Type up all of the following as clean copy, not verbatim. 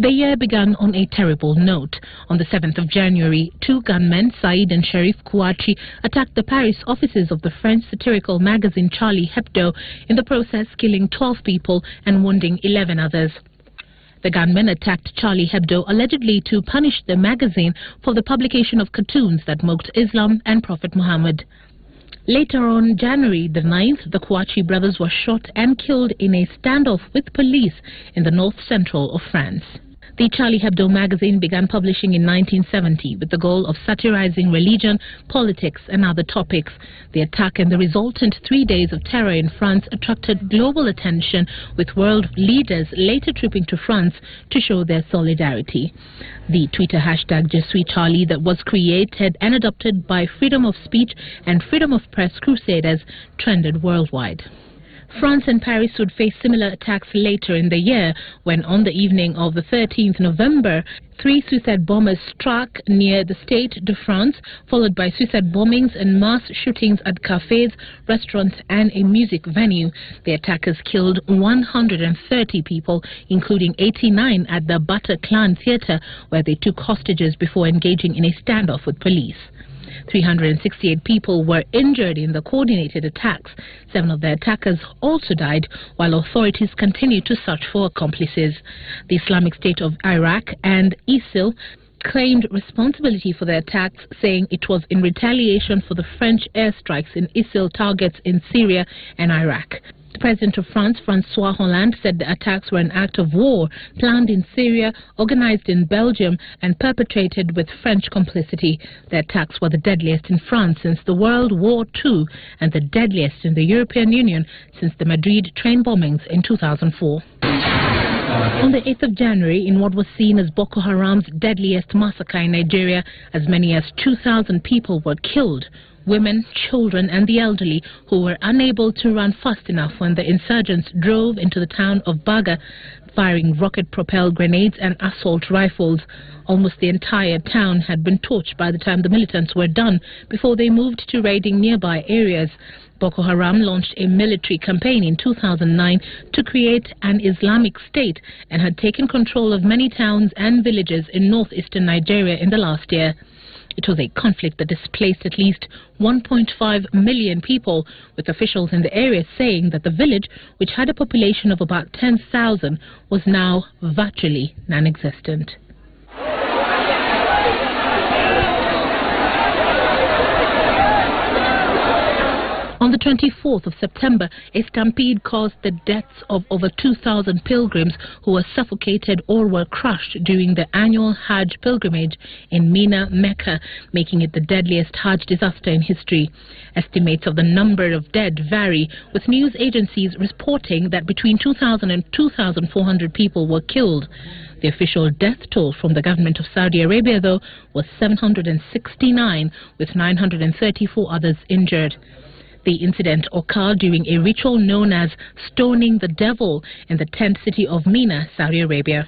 The year began on a terrible note. On the 7th of January, two gunmen, Said and Sharif Kouachi, attacked the Paris offices of the French satirical magazine Charlie Hebdo, in the process killing 12 people and wounding 11 others. The gunmen attacked Charlie Hebdo allegedly to punish the magazine for the publication of cartoons that mocked Islam and Prophet Muhammad. Later on January the 9th, the Kouachi brothers were shot and killed in a standoff with police in the north-central of France. The Charlie Hebdo magazine began publishing in 1970 with the goal of satirizing religion, politics and other topics. The attack and the resultant 3 days of terror in France attracted global attention, with world leaders later trooping to France to show their solidarity. The Twitter hashtag #JeSuisCharlie that was created and adopted by freedom of speech and freedom of press crusaders trended worldwide. France and Paris would face similar attacks later in the year when, on the evening of the 13th November, 3 suicide bombers struck near the Stade de France, followed by suicide bombings and mass shootings at cafes, restaurants and a music venue. The attackers killed 130 people, including 89 at the Bataclan Theatre, where they took hostages before engaging in a standoff with police. 368 people were injured in the coordinated attacks. 7 of the attackers also died, while authorities continue to search for accomplices. The Islamic State of Iraq and ISIL claimed responsibility for the attacks, saying it was in retaliation for the French airstrikes in ISIL targets in Syria and Iraq. The President of France, François Hollande, said the attacks were an act of war planned in Syria, organized in Belgium and perpetrated with French complicity. The attacks were the deadliest in France since the World War II and the deadliest in the European Union since the Madrid train bombings in 2004. On the 8th of January, in what was seen as Boko Haram's deadliest massacre in Nigeria, as many as 2,000 people were killed. Women, children and the elderly, who were unable to run fast enough when the insurgents drove into the town of Baga, firing rocket-propelled grenades and assault rifles. Almost the entire town had been torched by the time the militants were done, before they moved to raiding nearby areas. Boko Haram launched a military campaign in 2009 to create an Islamic state and had taken control of many towns and villages in northeastern Nigeria in the last year. It was a conflict that displaced at least 1.5 million people, with officials in the area saying that the village, which had a population of about 10,000, was now virtually non-existent. On the 24th of September, a stampede caused the deaths of over 2,000 pilgrims who were suffocated or were crushed during the annual Hajj pilgrimage in Mina, Mecca, making it the deadliest Hajj disaster in history. Estimates of the number of dead vary, with news agencies reporting that between 2,000 and 2,400 people were killed. The official death toll from the government of Saudi Arabia, though, was 769, with 934 others injured. The incident occurred during a ritual known as Stoning the Devil in the tent city of Mina, Saudi Arabia.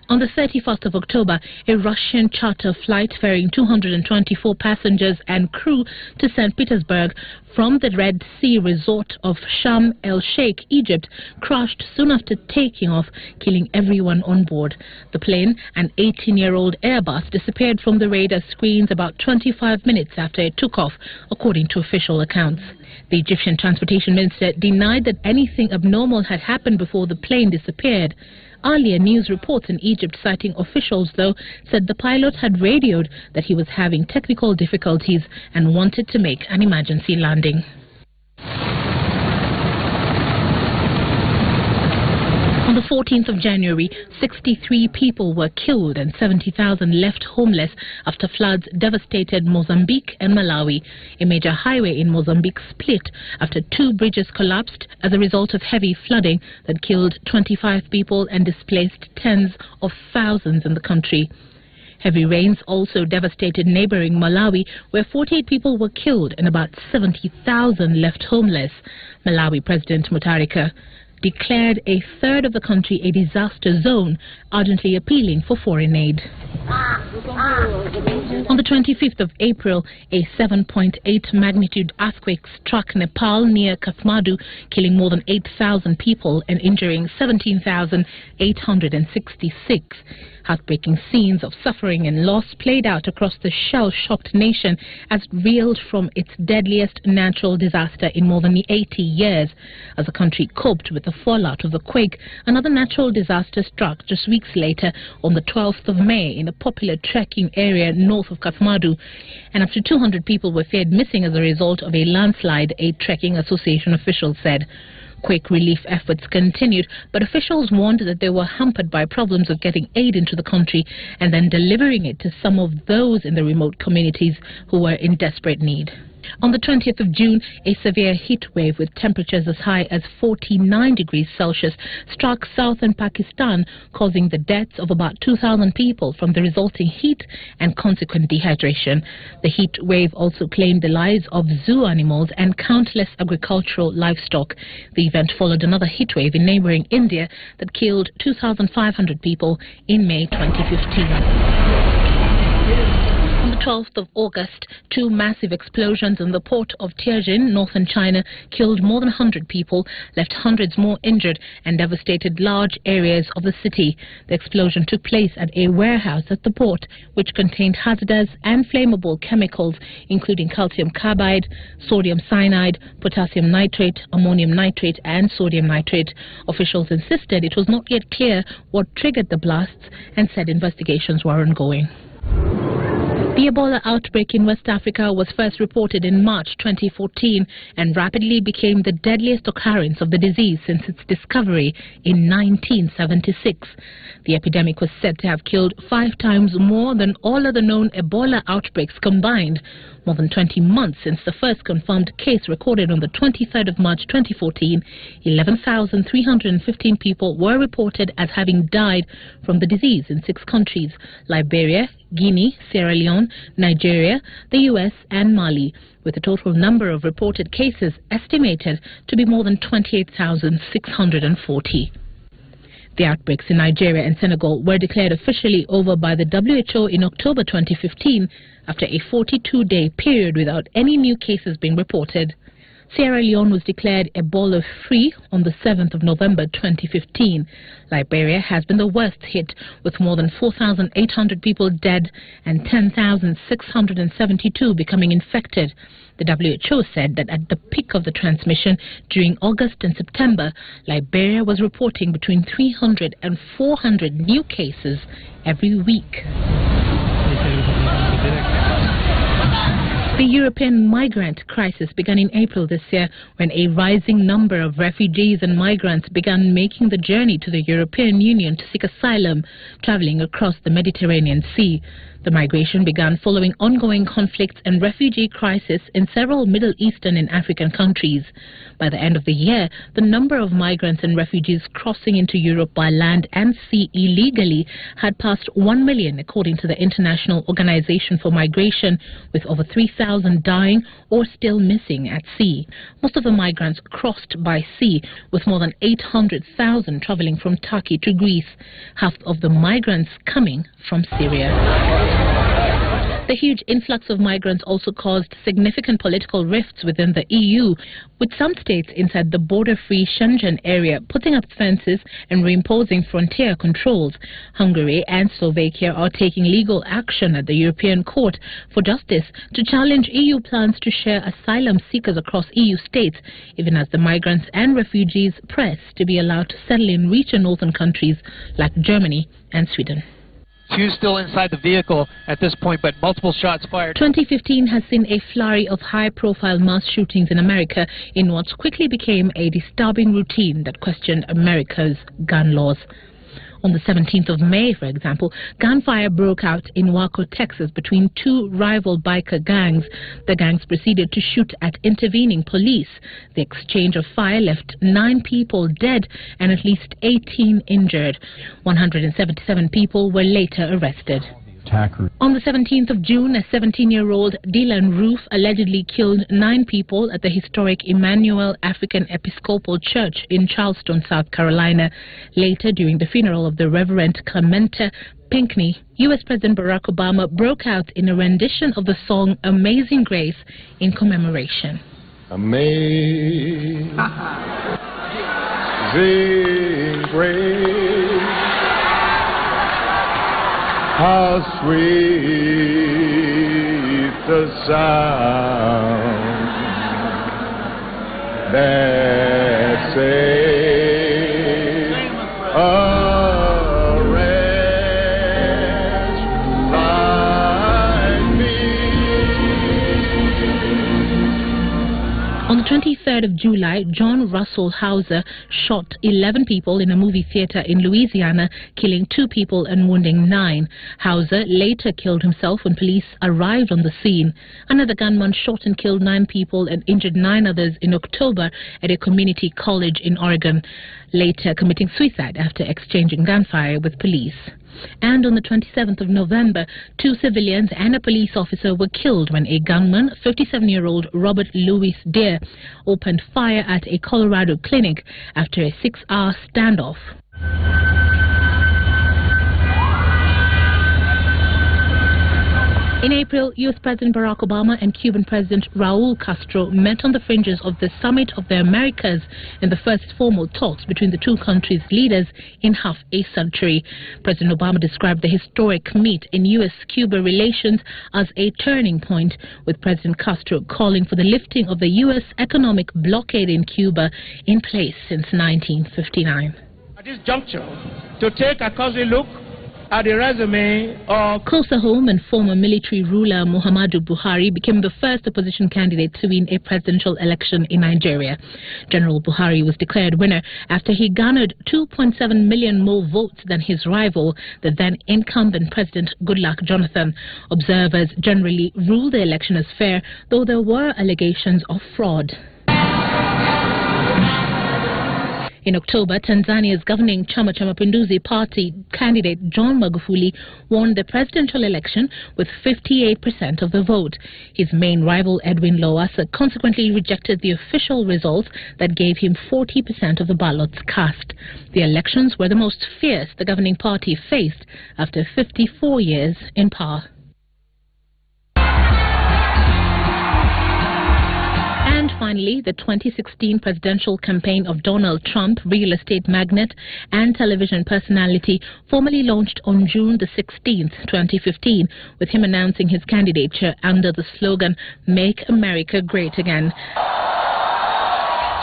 On the 31st of October, a Russian charter flight ferrying 224 passengers and crew to St. Petersburg from the Red Sea resort of Sharm el-Sheikh, Egypt, crashed soon after taking off, killing everyone on board. The plane, an 18-year-old Airbus, disappeared from the radar screens about 25 minutes after it took off, according to official accounts. The Egyptian transportation minister denied that anything abnormal had happened before the plane disappeared. Earlier news reports in Egypt citing officials, though, said the pilot had radioed that he was having technical difficulties and wanted to make an emergency landing. On the 14th of January, 63 people were killed and 70,000 left homeless after floods devastated Mozambique and Malawi. A major highway in Mozambique split after 2 bridges collapsed as a result of heavy flooding that killed 25 people and displaced tens of thousands in the country. Heavy rains also devastated neighboring Malawi, where 48 people were killed and about 70,000 left homeless. Malawi President Mutharika declared a third of the country a disaster zone, urgently appealing for foreign aid. On the 25th of April, a 7.8 magnitude earthquake struck Nepal near Kathmandu, killing more than 8,000 people and injuring 17,866. Heartbreaking scenes of suffering and loss played out across the shell-shocked nation as reeled from its deadliest natural disaster in more than 80 years. As the country coped with the fallout of the quake, another natural disaster struck just weeks later on the 12th of May in a popular trekking area north of Kathmandu, and up to 200 people were feared missing as a result of a landslide, a trekking association official said. Quake relief efforts continued, but officials warned that they were hampered by problems of getting aid into the country and then delivering it to some of those in the remote communities who were in desperate need. On the 20th of June, a severe heat wave with temperatures as high as 49 degrees Celsius struck southern Pakistan, causing the deaths of about 2,000 people from the resulting heat and consequent dehydration. The heat wave also claimed the lives of zoo animals and countless agricultural livestock. The event followed another heat wave in neighboring India that killed 2,500 people in May 2015. On the 12th of August, two massive explosions in the port of Tianjin, northern China, killed more than 100 people, left hundreds more injured, and devastated large areas of the city. The explosion took place at a warehouse at the port, which contained hazardous and flammable chemicals, including calcium carbide, sodium cyanide, potassium nitrate, ammonium nitrate, and sodium nitrate. Officials insisted it was not yet clear what triggered the blasts and said investigations were ongoing. The Ebola outbreak in West Africa was first reported in March 2014 and rapidly became the deadliest occurrence of the disease since its discovery in 1976. The epidemic was said to have killed 5 times more than all other known Ebola outbreaks combined. More than 20 months since the first confirmed case recorded on the 23rd of March 2014, 11,315 people were reported as having died from the disease in 6 countries: Liberia, Guinea, Sierra Leone, Nigeria, the US and Mali, with a total number of reported cases estimated to be more than 28,640. The outbreaks in Nigeria and Senegal were declared officially over by the WHO in October 2015 after a 42-day period without any new cases being reported. Sierra Leone was declared Ebola-free on the 7th of November 2015. Liberia has been the worst hit, with more than 4,800 people dead and 10,672 becoming infected. The WHO said that at the peak of the transmission during August and September, Liberia was reporting between 300 and 400 new cases every week. The European migrant crisis began in April this year when a rising number of refugees and migrants began making the journey to the European Union to seek asylum, traveling across the Mediterranean Sea. The migration began following ongoing conflicts and refugee crisis in several Middle Eastern and African countries. By the end of the year, the number of migrants and refugees crossing into Europe by land and sea illegally had passed 1 million, according to the International Organization for Migration, with over 3,000 dying or still missing at sea. Most of the migrants crossed by sea, with more than 800,000 traveling from Turkey to Greece, half of the migrants coming from Syria. The huge influx of migrants also caused significant political rifts within the EU, with some states inside the border-free Schengen area putting up fences and reimposing frontier controls. Hungary and Slovakia are taking legal action at the European Court for Justice to challenge EU plans to share asylum seekers across EU states, even as the migrants and refugees press to be allowed to settle in richer northern countries like Germany and Sweden. Few still inside the vehicle at this point, but multiple shots fired. 2015 has seen a flurry of high-profile mass shootings in America in what quickly became a disturbing routine that questioned America's gun laws. On the 17th of May, for example, gunfire broke out in Waco, Texas, between 2 rival biker gangs. The gangs proceeded to shoot at intervening police. The exchange of fire left 9 people dead and at least 18 injured. 177 people were later arrested. attacker. On the 17th of June, a 17-year-old Dylan Roof allegedly killed 9 people at the historic Emmanuel African Episcopal Church in Charleston, South Carolina. Later, during the funeral of the Reverend Clementa Pinckney, U.S. President Barack Obama broke out in a rendition of the song Amazing Grace in commemoration. Amazing Grace, how sweet the sound that saved a wretch like me. On the 23rd of July, John Russell Hauser shot 11 people in a movie theater in Louisiana, killing 2 people and wounding 9. Hauser later killed himself when police arrived on the scene. Another gunman shot and killed 9 people and injured 9 others in October at a community college in Oregon, later committing suicide after exchanging gunfire with police. And on the 27th of November, 2 civilians and a police officer were killed when a gunman, 57-year-old Robert Louis Deere, opened fire at a Colorado clinic after a 6-hour standoff. In April, U.S. President Barack Obama and Cuban President Raul Castro met on the fringes of the Summit of the Americas in the first formal talks between the two countries' leaders in half a century. President Obama described the historic meet in U.S.-Cuba relations as a turning point, with President Castro calling for the lifting of the U.S. economic blockade in Cuba in place since 1959. At this juncture, to take a cursory look at the resume of... Closer home, and former military ruler Muhammadu Buhari became the first opposition candidate to win a presidential election in Nigeria. General Buhari was declared winner after he garnered 2.7 million more votes than his rival, the then incumbent President Goodluck Jonathan. Observers generally ruled the election as fair, though there were allegations of fraud. In October, Tanzania's governing Chama cha Mapinduzi party candidate John Magufuli won the presidential election with 58% of the vote. His main rival Edwin Lowassa consequently rejected the official results that gave him 40% of the ballots cast. The elections were the most fierce the governing party faced after 54 years in power. And finally, the 2016 presidential campaign of Donald Trump, real estate magnate and television personality, formally launched on June the 16th, 2015, with him announcing his candidature under the slogan, "Make America Great Again."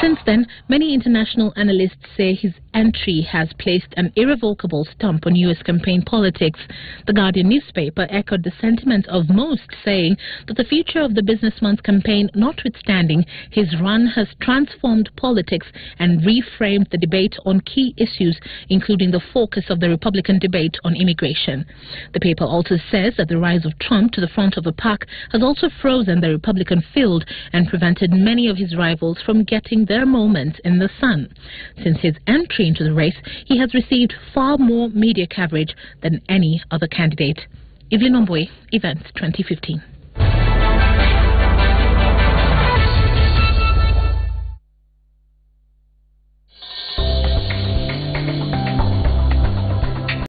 Since then, many international analysts say his entry has placed an irrevocable stamp on U.S. campaign politics. The Guardian newspaper echoed the sentiment of most, saying that the future of the businessman's campaign notwithstanding, his run has transformed politics and reframed the debate on key issues, including the focus of the Republican debate on immigration. The paper also says that the rise of Trump to the front of the pack has also frozen the Republican field and prevented many of his rivals from getting their moments in the sun. Since his entry into the race, he has received far more media coverage than any other candidate. Evelyn Ombwe, Events 2015.